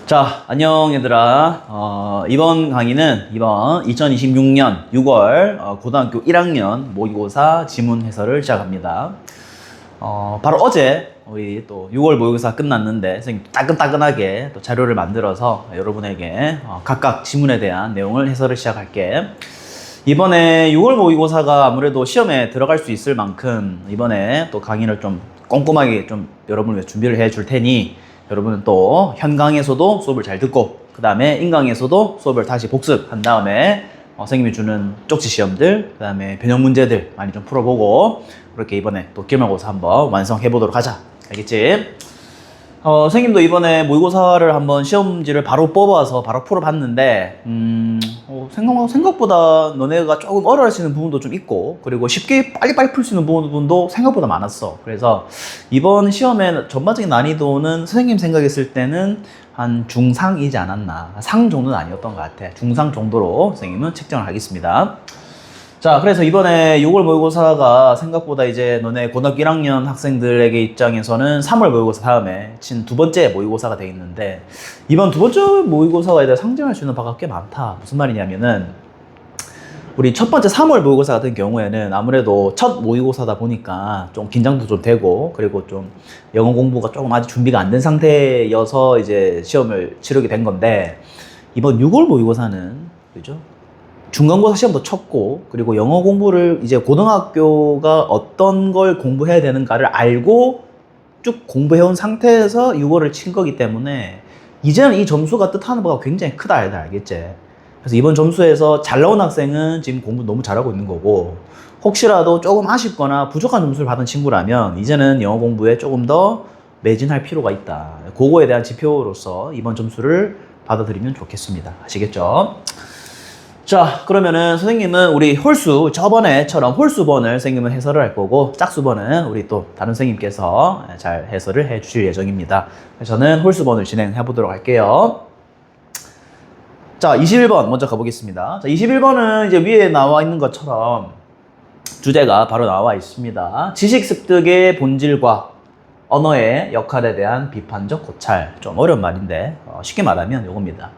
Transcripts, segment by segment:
자, 안녕 얘들아. 이번 강의는 이번 2026년 6월 고등학교 1학년 모의고사 지문 해설을 시작합니다. 바로 어제 우리 또 6월 모의고사 끝났는데 선생님 따끈따끈하게 또 자료를 만들어서 여러분에게 각각 지문에 대한 내용을 해설을 시작할게. 이번에 6월 모의고사가 아무래도 시험에 들어갈 수 있을 만큼 이번에 또 강의를 좀 꼼꼼하게 좀 여러분을 위해 준비를 해 줄 테니 여러분은 또 현강에서도 수업을 잘 듣고 그 다음에 인강에서도 수업을 다시 복습한 다음에 선생님이 주는 쪽지 시험들 그 다음에 변형 문제들 많이 좀 풀어보고 그렇게 이번에 또 기말고사 한번 완성해 보도록 하자. 알겠지? 선생님도 이번에 모의고사를 한번 시험지를 바로 뽑아서 바로 풀어봤는데 생각보다 너네가 조금 어려워하시는 부분도 좀 있고 그리고 쉽게 빨리빨리 풀 수 있는 부분도 생각보다 많았어. 그래서 이번 시험의 전반적인 난이도는 선생님 생각했을 때는 한 중상이지 않았나, 상 정도는 아니었던 것 같아. 중상 정도로 선생님은 책정을 하겠습니다. 자, 그래서 이번에 6월 모의고사가 생각보다 이제 너네 고등학교 1학년 학생들에게 입장에서는 3월 모의고사 다음에 친 두 번째 모의고사가 돼 있는데 이번 두 번째 모의고사가 애들 상징할 수 있는 바가 꽤 많다. 무슨 말이냐면은 우리 첫 번째 3월 모의고사 같은 경우에는 아무래도 첫 모의고사다 보니까 좀 긴장도 좀 되고 그리고 좀 영어 공부가 조금 아직 준비가 안 된 상태여서 이제 시험을 치르게 된 건데 이번 6월 모의고사는 그죠? 중간고사 시험도 쳤고 그리고 영어 공부를 이제 고등학교가 어떤 걸 공부해야 되는가를 알고 쭉 공부해온 상태에서 6월을 친 거기 때문에 이제는 이 점수가 뜻하는 바가 굉장히 크다 알겠지? 그래서 이번 점수에서 잘 나온 학생은 지금 공부 너무 잘하고 있는 거고 혹시라도 조금 아쉽거나 부족한 점수를 받은 친구라면 이제는 영어 공부에 조금 더 매진할 필요가 있다. 그거에 대한 지표로서 이번 점수를 받아들이면 좋겠습니다. 아시겠죠? 자, 그러면은 선생님은 우리 홀수, 저번에처럼 홀수번을 선생님은 해설을 할 거고 짝수번은 우리 또 다른 선생님께서 잘 해설을 해 주실 예정입니다. 저는 홀수번을 진행해 보도록 할게요. 자, 21번 먼저 가보겠습니다. 자, 21번은 이제 위에 나와 있는 것처럼 주제가 바로 나와 있습니다. 지식 습득의 본질과 언어의 역할에 대한 비판적 고찰. 좀 어려운 말인데 쉽게 말하면 이겁니다.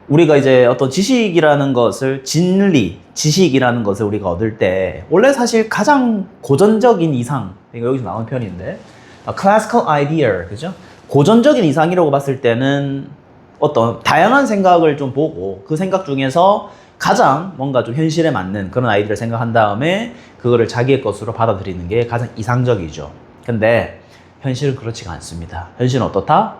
우리가 이제 어떤 지식이라는 것을 진리, 지식이라는 것을 우리가 얻을 때 원래 사실 가장 고전적인 이상, 이거 여기서 나온 표현인데 classical idea, 그죠? 고전적인 이상이라고 봤을 때는 어떤 다양한 생각을 좀 보고 그 생각 중에서 가장 뭔가 좀 현실에 맞는 그런 아이디어를 생각한 다음에 그거를 자기의 것으로 받아들이는 게 가장 이상적이죠. 근데 현실은 그렇지가 않습니다. 현실은 어떻다?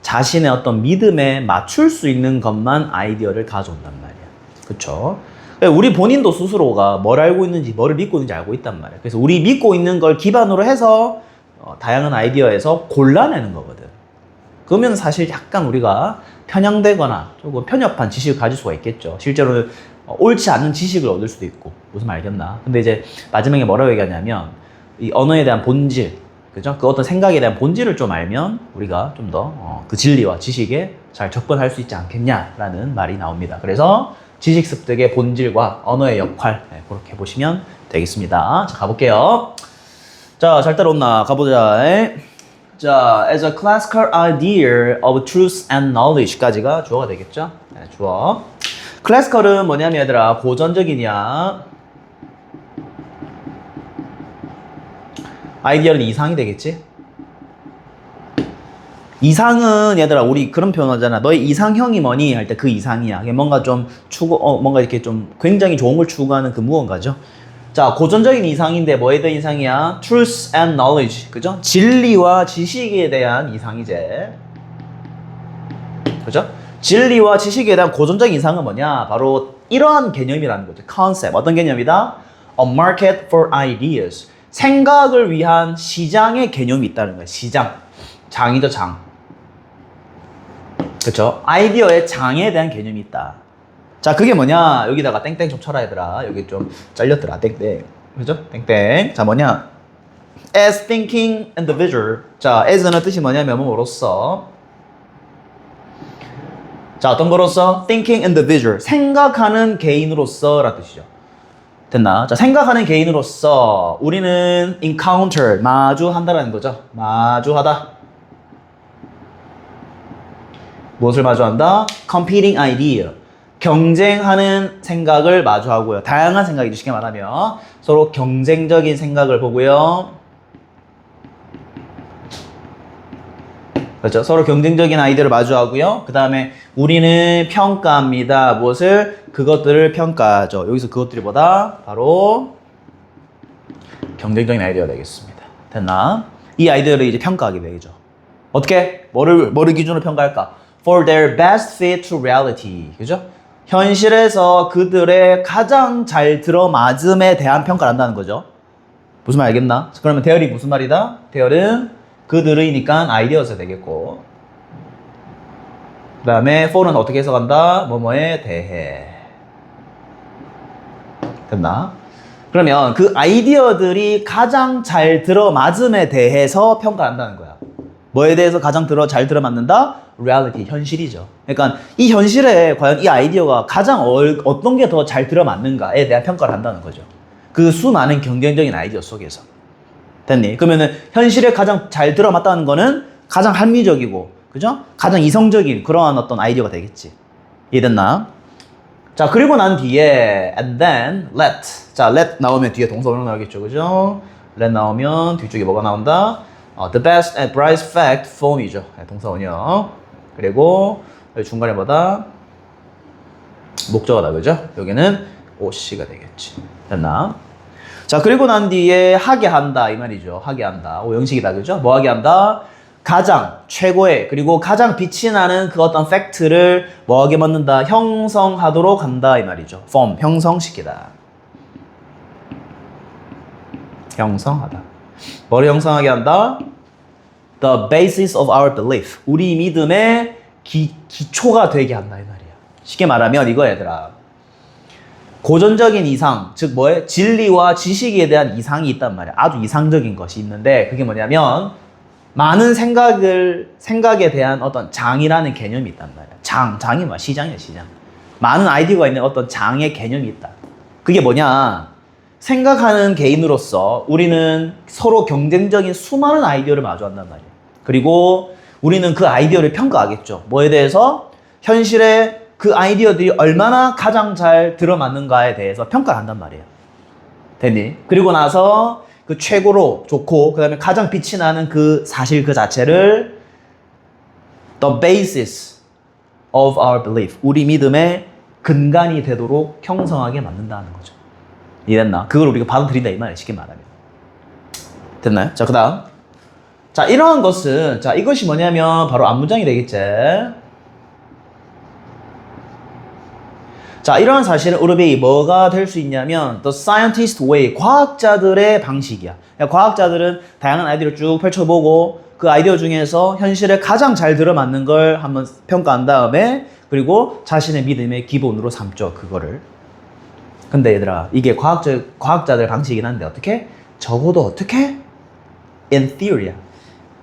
자신의 어떤 믿음에 맞출 수 있는 것만 아이디어를 가져온단 말이야. 그쵸? 우리 본인도 스스로가 뭘 알고 있는지, 뭐를 믿고 있는지 알고 있단 말이야. 그래서 우리 믿고 있는 걸 기반으로 해서 다양한 아이디어에서 골라내는 거거든. 그러면 사실 약간 우리가 편향되거나 조금 편협한 지식을 가질 수가 있겠죠. 실제로는 옳지 않은 지식을 얻을 수도 있고. 무슨 말 알겠나? 근데 이제 마지막에 뭐라고 얘기하냐면 이 언어에 대한 본질, 그죠? 그 어떤 생각에 대한 본질을 좀 알면 우리가 좀 더 그 진리와 지식에 잘 접근할 수 있지 않겠냐라는 말이 나옵니다. 그래서 지식 습득의 본질과 언어의 역할 그렇게 보시면 되겠습니다. 자, 가볼게요. 자, 잘 따라온나? 가보자. 자, as a classical idea of truth and knowledge까지가 주어가 되겠죠? 네, 주어. classical은 뭐냐면 얘들아 고전적이냐 아이디어는 이상이 되겠지? 이상은 얘들아 우리 그런 표현 하잖아. 너의 이상형이 뭐니? 할 때 그 이상이야. 뭔가 좀 뭔가 이렇게 좀 굉장히 좋은 걸 추구하는 그 무언가죠. 자, 고전적인 이상인데 뭐에 대한 이상이야? Truth and knowledge. 그죠? 진리와 지식에 대한 이상이지. 그죠? 진리와 지식에 대한 고전적인 이상은 뭐냐? 바로 이러한 개념이라는 거죠. 컨셉. 어떤 개념이다? A market for ideas. 생각을 위한 시장의 개념이 있다는 거예요. 시장. 장이죠, 장. 그쵸? 아이디어의 장에 대한 개념이 있다. 자, 그게 뭐냐? 여기다가 땡땡 좀 쳐라, 얘들아. 여기 좀 잘렸더라, 땡땡. 그죠? 땡땡. 자, 뭐냐? As thinking individual. 자, as는 뜻이 뭐냐면 뭐로써. 자, 어떤 거로서? Thinking individual. 생각하는 개인으로서 라는 뜻이죠. 됐나? 자, 생각하는 개인으로서 우리는 encounter, 마주한다라는 거죠. 마주하다. 무엇을 마주한다? competing idea. 경쟁하는 생각을 마주하고요. 다양한 생각이죠. 쉽게 말하면 서로 경쟁적인 생각을 보고요. 그렇죠. 서로 경쟁적인 아이디어를 마주하고요. 그 다음에 우리는 평가합니다. 무엇을? 그것들을 평가하죠. 여기서 그것들이 뭐다? 바로 경쟁적인 아이디어가 되겠습니다. 됐나? 이 아이디어를 이제 평가하게 되죠. 어떻게? 뭐를 기준으로 평가할까? For their best fit to reality. 그죠? 현실에서 그들의 가장 잘 들어맞음에 대한 평가를 한다는 거죠. 무슨 말 알겠나? 그러면 대열이 무슨 말이다? 대열은 그들의니까 아이디어에서 되겠고, 그 다음에 for는 어떻게 해석한다? 뭐뭐에 대해. 됐나? 그러면 그 아이디어들이 가장 잘 들어맞음에 대해서 평가를 한다는 거야. 뭐에 대해서 가장 잘 들어맞는다? reality, 현실이죠. 그러니까 이 현실에 과연 이 아이디어가 가장 어떤 게 더 잘 들어맞는가에 대한 평가를 한다는 거죠. 그 수많은 경쟁적인 아이디어 속에서. 됐니? 그러면은 현실에 가장 잘 들어맞다는 거는 가장 합리적이고, 그죠? 가장 이성적인 그러한 어떤 아이디어가 되겠지. 이해됐나? 자, 그리고 난 뒤에 and then let. 자, let 나오면 뒤에 동사원형 나오겠죠, 그죠? let 나오면 뒤쪽에 뭐가 나온다? The best and brightest fact form이죠. 동사원형. 그리고 여기 중간에 뭐다? 목적어다, 그죠? 여기는 OC가 되겠지. 됐나? 자, 그리고 난 뒤에 하게 한다 이 말이죠. 하게 한다. 오형식이다, 그죠? 뭐 하게 한다? 가장 최고의 그리고 가장 빛이 나는 그 어떤 팩트를 뭐하게 만든다? 형성하도록 한다 이 말이죠. form, 형성시키다. 형성하다. 뭐를 형성하게 한다? The basis of our belief. 우리 믿음의 기초가 되게 한다 이 말이야. 쉽게 말하면 이거 얘들아. 고전적인 이상, 즉 뭐에? 진리와 지식에 대한 이상이 있단 말이야. 아주 이상적인 것이 있는데 그게 뭐냐면 많은 생각에 대한 어떤 장이라는 개념이 있단 말이야. 장이 뭐야? 시장이야, 시장. 많은 아이디어가 있는 어떤 장의 개념이 있다. 그게 뭐냐? 생각하는 개인으로서 우리는 서로 경쟁적인 수많은 아이디어를 마주한단 말이야. 그리고 우리는 그 아이디어를 평가하겠죠. 뭐에 대해서? 현실에 그 아이디어들이 얼마나 가장 잘 들어맞는가에 대해서 평가를 한단 말이에요. 됐니? 그리고 나서 그 최고로 좋고 그 다음에 가장 빛이 나는 그 사실 그 자체를 the basis of our belief, 우리 믿음의 근간이 되도록 형성하게 만든다는 거죠. 이해됐나? 그걸 우리가 받아들인다 이 말이에요. 쉽게 말하면. 됐나요? 자, 그 다음. 자, 이러한 것은, 자, 이것이 뭐냐면 바로 앞문장이 되겠지. 자, 이러한 사실은 우르베이 뭐가 될 수 있냐면 the scientist way, 과학자들의 방식이야. 그러니까 과학자들은 다양한 아이디어를 쭉 펼쳐보고 그 아이디어 중에서 현실에 가장 잘 들어맞는 걸 한번 평가한 다음에 그리고 자신의 믿음의 기본으로 삼죠, 그거를. 근데 얘들아, 이게 과학자들 방식이긴 한데 어떻게? 적어도 어떻게? in theory야.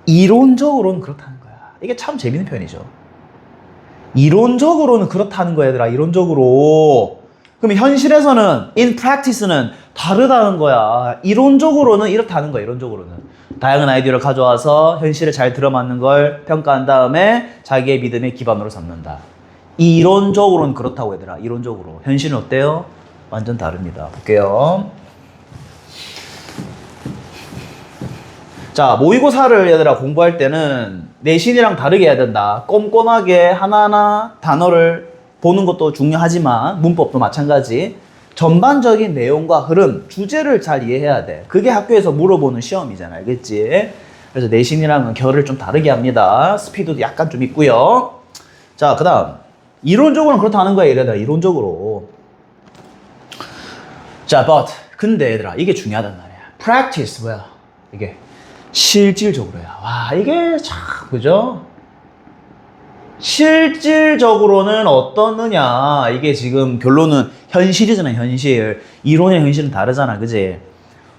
이론적으로는 그렇다는 거야. 이게 참 재밌는 표현이죠. 이론적으로는 그렇다는 거야, 얘들아. 이론적으로. 그럼 현실에서는 in practice는 다르다는 거야. 이론적으로는 이렇다는 거야. 이론적으로는 다양한 아이디어를 가져와서 현실에 잘 들어맞는 걸 평가한 다음에 자기의 믿음의 기반으로 삼는다. 이론적으로는 그렇다고, 얘들아. 이론적으로. 현실은 어때요? 완전 다릅니다. 볼게요. 자, 모의고사를 얘들아 공부할 때는 내신이랑 다르게 해야 된다. 꼼꼼하게 하나하나 단어를 보는 것도 중요하지만 문법도 마찬가지. 전반적인 내용과 흐름, 주제를 잘 이해해야 돼. 그게 학교에서 물어보는 시험이잖아. 알겠지? 그래서 내신이랑은 결을 좀 다르게 합니다. 스피드도 약간 좀 있고요. 자, 그 다음. 이론적으로는 그렇다는 거야, 얘들아. 이론적으로. 자, but. 근데 얘들아, 이게 중요하단 말이야. practice, 뭐야? 이게. 실질적으로야. 와, 이게 참, 그죠? 실질적으로는 어떻느냐. 이게 지금 결론은 현실이잖아, 현실. 이론이랑 현실은 다르잖아, 그지?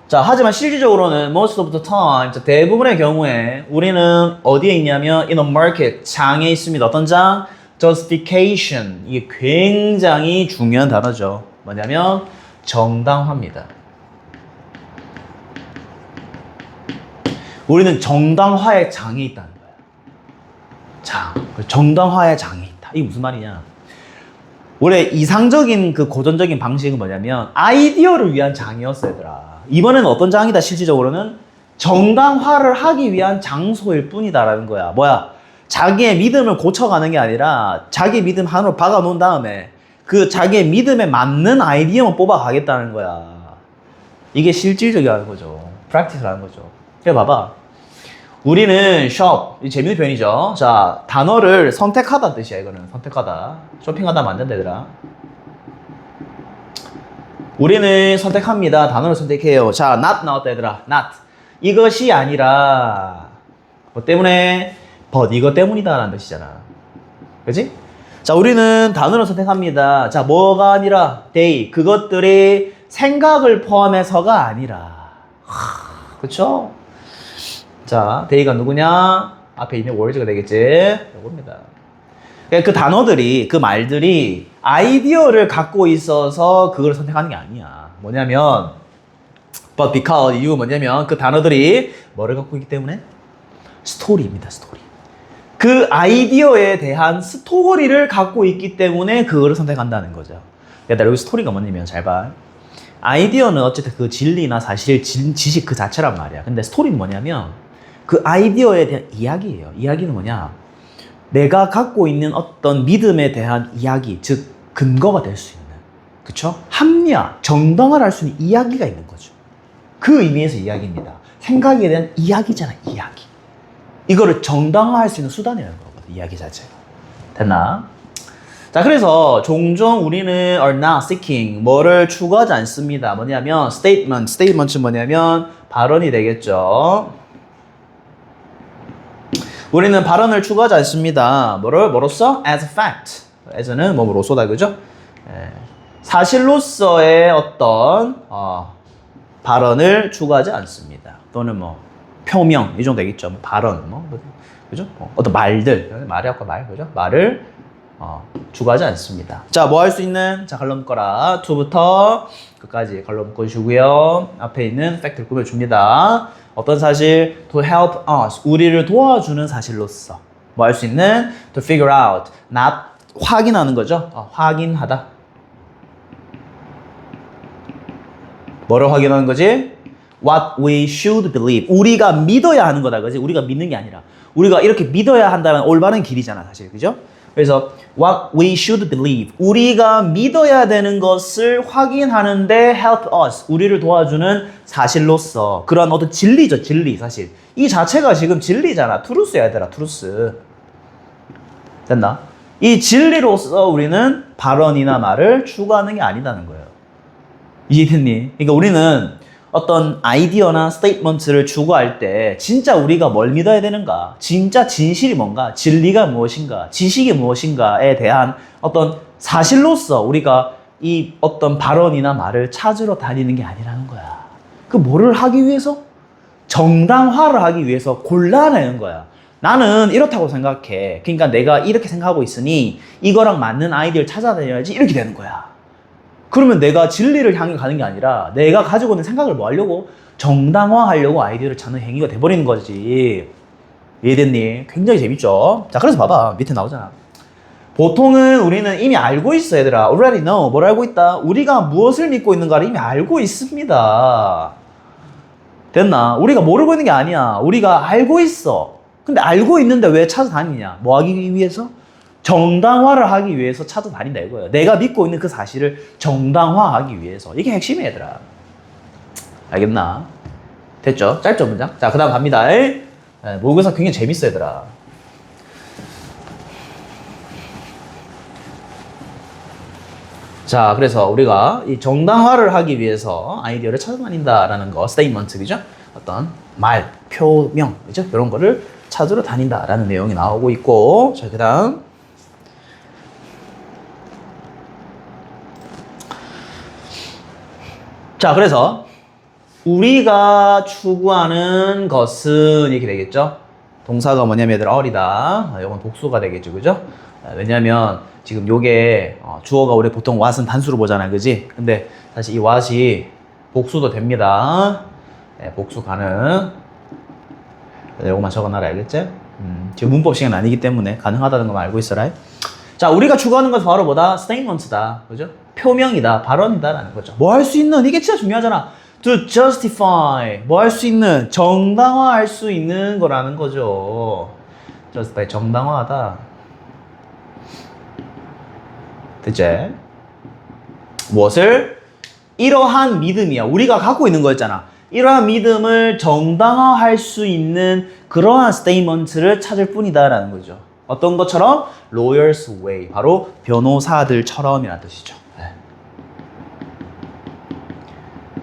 자, 하지만 실질적으로는 most of the time, 대부분의 경우에 우리는 어디에 있냐면 in a market, 장에 있습니다. 어떤 장? justification. 이게 굉장히 중요한 단어죠. 뭐냐면 정당화입니다. 우리는 정당화의 장에 있다는 거야. 장. 정당화의 장이 있다. 이게 무슨 말이냐? 원래 이상적인 그 고전적인 방식은 뭐냐면 아이디어를 위한 장이었어, 얘들아. 이번에는 어떤 장이다, 실질적으로는? 정당화를 하기 위한 장소일 뿐이다라는 거야. 뭐야? 자기의 믿음을 고쳐가는 게 아니라 자기 믿음 하나로 박아놓은 다음에 그 자기의 믿음에 맞는 아이디어만 뽑아가겠다는 거야. 이게 실질적이라는 거죠. 프랙티스라는 거죠. 그래 봐봐. 우리는 숍, 이 재밌는 표현이죠. 자, 단어를 선택하다는 뜻이야, 이거는. 선택하다. 쇼핑하다 만든다, 얘들아. 우리는 선택합니다. 단어를 선택해요. 자, not 나왔다, 얘들아. not. 이것이 아니라, 뭐 때문에, but 이것 때문이다 라는 뜻이잖아. 그치? 자, 우리는 단어를 선택합니다. 자, 뭐가 아니라, they. 그것들이 생각을 포함해서가 아니라. 그쵸? 자, they가 누구냐? 앞에 있는 words가 되겠지? 이겁니다. 그 단어들이, 그 말들이 아이디어를 갖고 있어서 그걸 선택하는 게 아니야. 뭐냐면, but because, 이유가 뭐냐면 그 단어들이 뭐를 갖고 있기 때문에? 스토리입니다, 스토리. 그 아이디어에 대한 스토리를 갖고 있기 때문에 그거를 선택한다는 거죠. 얘들아, 여기 스토리가 뭐냐면, 잘 봐. 아이디어는 어쨌든 그 진리나 사실, 지식 그 자체란 말이야. 근데 스토리는 뭐냐면, 그 아이디어에 대한 이야기예요. 이야기는 뭐냐? 내가 갖고 있는 어떤 믿음에 대한 이야기, 즉 근거가 될 수 있는, 그쵸? 합리화, 정당화를 할 수 있는 이야기가 있는 거죠. 그 의미에서 이야기입니다. 생각에 대한 이야기잖아, 이야기. 이거를 정당화할 수 있는 수단이라는 거거든, 이야기 자체가. 됐나? 자, 그래서 종종 우리는 are not seeking, 뭐를 추구하지 않습니다. 뭐냐면 statement은 뭐냐면 발언이 되겠죠. 우리는 발언을 추구하지 않습니다. 뭐로써? as a fact. as는 뭐로서다, 그죠? 사실로서의 어떤 발언을 추구하지 않습니다. 또는 뭐 표명 이 정도 되겠죠. 뭐 발언, 그죠? 어떤 말들, 말이 아까 말, 그죠? 말을 추구하지 않습니다. 자, 뭐 할 수 있는? 자, 갈로 묶어라. to부터 끝까지 갈로 묶어주고요. 앞에 있는 팩트를 꾸며줍니다. 어떤 사실? to help us. 우리를 도와주는 사실로서. 뭐 할 수 있는? to figure out. not 확인하는 거죠. 확인하다. 뭐를 확인하는 거지? what we should believe. 우리가 믿어야 하는 거다, 그지? 우리가 믿는 게 아니라. 우리가 이렇게 믿어야 한다는 올바른 길이잖아, 사실. 그죠? 그래서 what we should believe. 우리가 믿어야 되는 것을 확인하는데 help us. 우리를 도와주는 사실로서. 그런 어떤 진리죠, 진리, 사실. 이 자체가 지금 진리잖아. truth야, 얘들아, truth. 됐나? 이 진리로서 우리는 발언이나 말을 추구하는 게 아니다는 거예요. 이해됐니? 그러니까 우리는 어떤 아이디어나 스테이트먼트를 추구할 때 진짜 우리가 뭘 믿어야 되는가? 진짜 진실이 뭔가? 진리가 무엇인가? 지식이 무엇인가에 대한 어떤 사실로서 우리가 이 어떤 발언이나 말을 찾으러 다니는 게 아니라는 거야. 그 뭐를 하기 위해서? 정당화를 하기 위해서 골라내는 거야. 나는 이렇다고 생각해. 그러니까 내가 이렇게 생각하고 있으니 이거랑 맞는 아이디어를 찾아다녀야지, 이렇게 되는 거야. 그러면 내가 진리를 향해 가는 게 아니라 내가 가지고 있는 생각을 뭐 하려고? 정당화하려고 아이디어를 찾는 행위가 돼버리는 거지. 이해됐니? 굉장히 재밌죠? 자, 그래서 봐봐. 밑에 나오잖아. 보통은 우리는 이미 알고 있어, 얘들아. already know. 뭘 알고 있다? 우리가 무엇을 믿고 있는가를 이미 알고 있습니다. 됐나? 우리가 모르고 있는 게 아니야. 우리가 알고 있어. 근데 알고 있는데 왜 찾아다니냐? 뭐 하기 위해서? 정당화를 하기 위해서 찾아다닌다, 이거예요. 내가 믿고 있는 그 사실을 정당화하기 위해서. 이게 핵심이야, 얘들아. 알겠나? 됐죠? 짧죠, 문장? 자, 그 다음 갑니다. 모의고사 굉장히 재밌어, 얘들아. 자, 그래서 우리가 이 정당화를 하기 위해서 아이디어를 찾아다닌다라는 거, 스테이트먼트, 그죠? 어떤 말, 표명, 그죠? 이런 거를 찾으러 다닌다라는 내용이 나오고 있고, 자, 그 다음. 자, 그래서 우리가 추구하는 것은 이렇게 되겠죠? 동사가 뭐냐면 얘들아, 어리다. 이건 복수가 되겠죠, 그죠? 왜냐면 지금 요게 주어가 우리 보통 what은 단수로 보잖아요, 그지? 근데 사실 이 what이 복수도 됩니다. 네, 복수 가능. 요것만 적어놔라, 알겠지? 지금 문법 시간 아니기 때문에 가능하다는 거 알고 있어라. 자, 우리가 추구하는 것은 바로 뭐다? statement다. 그죠? 표명이다. 발언이다라는 거죠. 뭐 할 수 있는, 이게 진짜 중요하잖아. to justify. 뭐 할 수 있는, 정당화할 수 있는 거라는 거죠. justify, 정당화하다. 대체 무엇을? 이러한 믿음이야. 우리가 갖고 있는 거였잖아. 이러한 믿음을 정당화할 수 있는 그러한 스테이먼트를 찾을 뿐이다라는 거죠. 어떤 것처럼? lawyer's way. 바로 변호사들처럼이라는 뜻이죠. 네.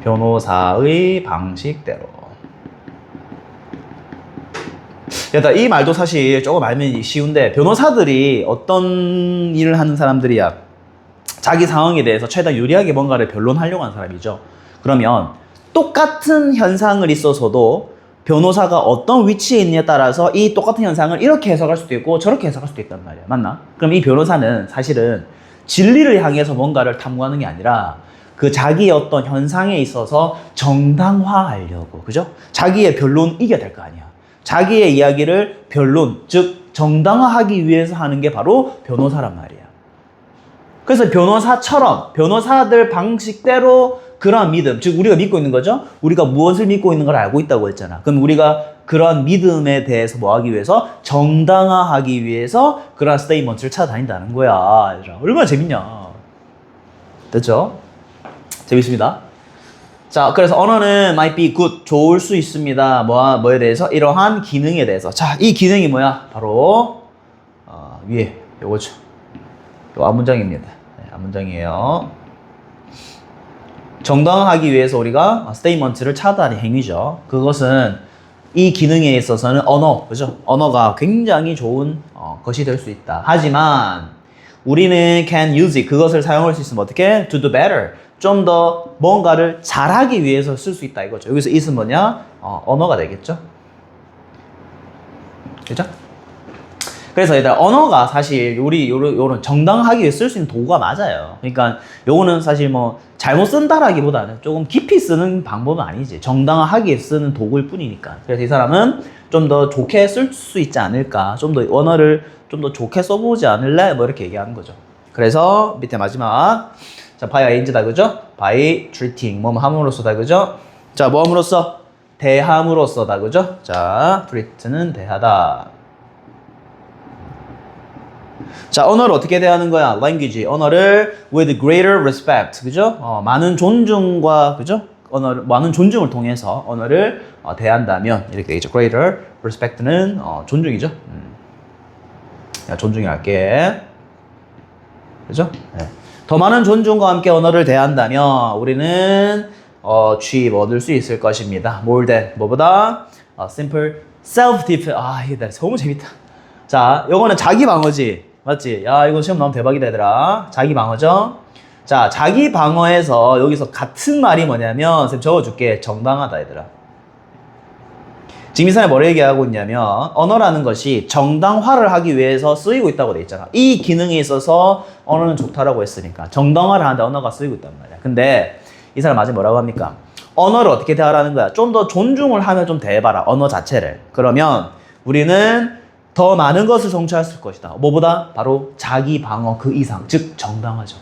변호사의 방식대로. 일단 이 말도 사실 조금 알면 쉬운데, 변호사들이 어떤 일을 하는 사람들이야? 자기 상황에 대해서 최대한 유리하게 뭔가를 변론하려고 하는 사람이죠. 그러면 똑같은 현상을 있어서도 변호사가 어떤 위치에 있느냐에 따라서 이 똑같은 현상을 이렇게 해석할 수도 있고 저렇게 해석할 수도 있단 말이야. 맞나? 그럼 이 변호사는 사실은 진리를 향해서 뭔가를 탐구하는 게 아니라 그 자기의 어떤 현상에 있어서 정당화하려고, 그죠? 자기의 변론 이겨야 될 거 아니야. 자기의 이야기를 변론, 즉 정당화하기 위해서 하는 게 바로 변호사란 말이야. 그래서 변호사처럼, 변호사들 방식대로 그러한 믿음, 즉 우리가 믿고 있는 거죠. 우리가 무엇을 믿고 있는 걸 알고 있다고 했잖아. 그럼 우리가 그러한 믿음에 대해서 뭐 하기 위해서? 정당화하기 위해서 그러한 스테이먼트를 찾아다닌다는 거야. 얘들아, 얼마나 재밌냐. 됐죠? 재밌습니다. 자, 그래서 언어는 might be good, 좋을 수 있습니다. 뭐에 대해서? 이러한 기능에 대해서. 자, 이 기능이 뭐야? 바로 위에 요거죠. 요 앞문장입니다. 네, 앞문장이에요. 정당화하기 위해서 우리가 스테이먼트를 찾아다니는 행위죠. 그것은 이 기능에 있어서는 언어, 그죠? 언어가 굉장히 좋은 것이 될 수 있다. 하지만 우리는 can use it, 그것을 사용할 수 있으면 어떻게? to do better, 좀 더 뭔가를 잘하기 위해서 쓸 수 있다 이거죠. 여기서 it은 뭐냐? 언어가 되겠죠. 그죠? 그래서 얘들아, 언어가 사실 우리 요런 정당하기 위해 쓸 수 있는 도구가 맞아요. 그러니까 요거는 사실 뭐 잘못 쓴다라기보다는 조금 깊이 쓰는 방법은 아니지. 정당하기 위해 쓰는 도구일 뿐이니까. 그래서 이 사람은 좀 더 좋게 쓸 수 있지 않을까. 좀 더 언어를 좀 더 좋게 써보지 않을래? 뭐 이렇게 얘기하는 거죠. 그래서 밑에 마지막, 자, by ing다, 그죠? by treating, 뭐 함으로써다, 그죠? 자, 뭐 함으로써? 대함으로써다, 그죠? 자, treat는 대하다. 자, 언어를 어떻게 대하는 거야? language, 언어를 with greater respect, 그죠? 많은 존중과, 그죠? 많은 존중을 통해서 언어를 대한다면 이렇게 되겠죠. greater respect는 존중이죠. 야, 존중할게. 그죠? 네. 더 많은 존중과 함께 언어를 대한다면 우리는 취입 얻을 수 있을 것입니다. more than, 뭐보다? simple self-defense. 아, 이게 너무 재밌다. 자, 요거는 자기 방어지. 맞지? 야, 이거 시험 나오면 대박이다, 얘들아. 자기 방어죠? 자, 자기 방어에서 여기서 같은 말이 뭐냐면, 쌤 적어줄게. 정당하다, 얘들아. 지금 이 사람이 뭐를 얘기하고 있냐면, 언어라는 것이 정당화를 하기 위해서 쓰이고 있다고 돼 있잖아. 이 기능에 있어서 언어는 좋다라고 했으니까. 정당화를 하는데 언어가 쓰이고 있단 말이야. 근데 이 사람 아직 뭐라고 합니까? 언어를 어떻게 대하라는 거야? 좀 더 존중을 하면 좀 대해봐라. 언어 자체를. 그러면 우리는 더 많은 것을 성취할 수 있을 것이다. 뭐보다? 바로 자기 방어 그 이상, 즉 정당화죠.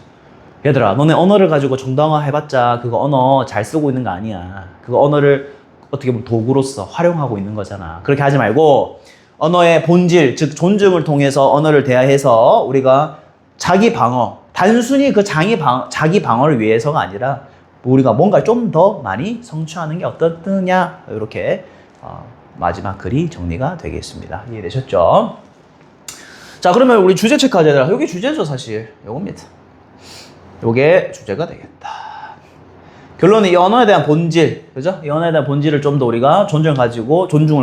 얘들아, 너네 언어를 가지고 정당화 해봤자 그거 언어 잘 쓰고 있는 거 아니야. 그거 언어를 어떻게 보면 도구로서 활용하고 있는 거잖아. 그렇게 하지 말고 언어의 본질, 즉 존중을 통해서 언어를 대해서 우리가 자기 방어, 단순히 그 자기 방어를 위해서가 아니라 우리가 뭔가 좀 더 많이 성취하는 게 어떻느냐, 이렇게 마지막 글이 정리가 되겠습니다. 이해되셨죠? 자, 그러면 우리 주제 체크하자. 여기 주제죠, 사실. 요겁니다. 요게 주제가 되겠다. 결론은 이 언어에 대한 본질, 그죠? 이 언어에 대한 본질을 좀 더 우리가 존중을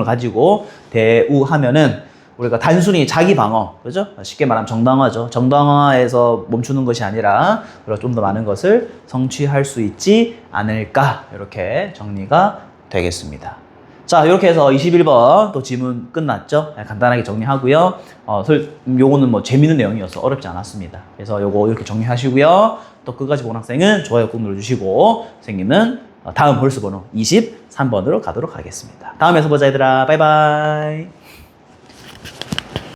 가지고 대우하면은 우리가 단순히 자기 방어, 그죠? 쉽게 말하면 정당화죠. 정당화에서 멈추는 것이 아니라 좀 더 많은 것을 성취할 수 있지 않을까, 이렇게 정리가 되겠습니다. 자, 이렇게 해서 21번 또 지문 끝났죠? 간단하게 정리하고요. 요거는 뭐 재밌는 내용이어서 어렵지 않았습니다. 그래서 요거 이렇게 정리하시고요. 또 끝까지 본 학생은 좋아요 꾹 눌러주시고, 선생님은 다음 홀수 번호 23번으로 가도록 하겠습니다. 다음에서 보자, 얘들아. 바이바이.